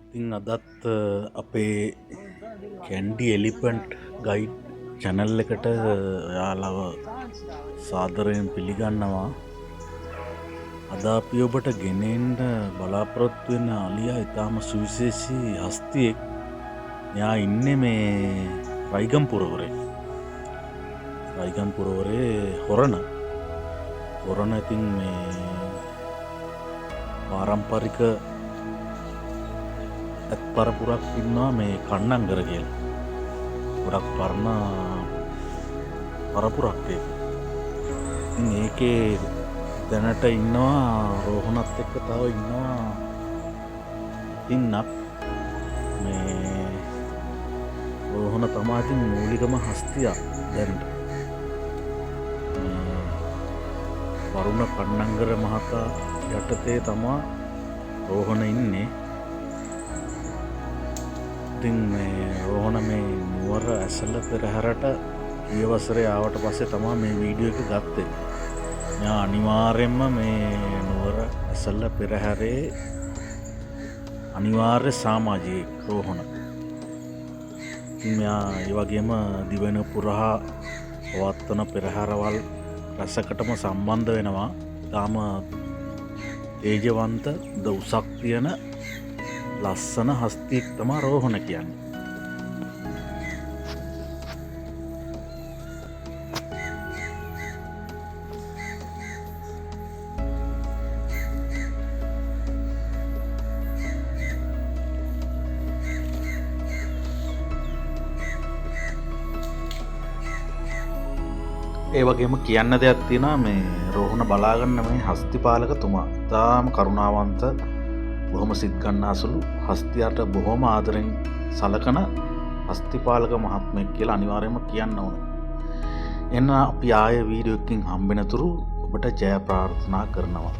ඉතින් අදත් අපේ කැන්ඩි එලිපන්ට් ගයිඩ් චැනල් එකට යාලව සාදරයෙන් පිළිගන්නවා. අද අපි ඔබට ගෙනෙන්ට බලාපොරොත්තු වෙන අලියා ඉතාම සුවිශේෂී හස්තියෙක්. එයා ඉන්නේ මේ රයිගම්පුරවරේ හොරණ ඉතින් මේ පාරම්පරික ඇත් පරපුරක් ඉන්නවා මේ කන්නංගර කියලා. ගොඩක් පරණ පරපුරක් ඒක. ඉතින් ඒකේ දැනට ඉන්නවා රෝහණත් එක්ක තව ඉන්නවා ඉන්නක් මේ රෝහණ තමා ඉතින් මූලිකම හස්තියක් දැනට. වරුණ කන්නංගර මහතා යටතේ තමා රෝහණ ඉන්නේ. ඉතින් මේ රෝහණ මේ නුවර ඇසළ පෙරහැරට ගිය වසරේ ආවට පස්සේ තමා මේ වීඩියෝ එක ගත්තේ. මෙයා අනිවාර්යෙන්ම මේ නුවර ඇසළ පෙරහැරේ අනිවාර්ය සමාජිකයෙක් රෝහණ. ඉතින් මෙයා ඒ වගේම දිවෙන පුරා පවත්වන පෙරහැරවල් රැසකටම සම්බන්ධ වෙනවා. තාම තේජවන්ත උසක් තියෙන ලස්සන හස්තියෙක් තමා රෝහණ කියන්නේ. ඒ වගේම කියන්න දෙයක් තියෙනවා මේ රෝහණ බලාගන්න මේ හස්තිපාලකතුමා. තාම කරුණාවන්ත බොහොම සිත් ගන්නාසුළු හස්තියට බොහොම ආදරෙන් සලකන හස්තිපාලක මහත්මයෙක් කියලා අනිවාර්යයෙන්ම කියන්න ඕන. එන්න අපි ආයෙ වීඩියෝ එකකින් හම්බෙනතුරු ඔබට ජය ප්‍රාර්ථනා කරනවා.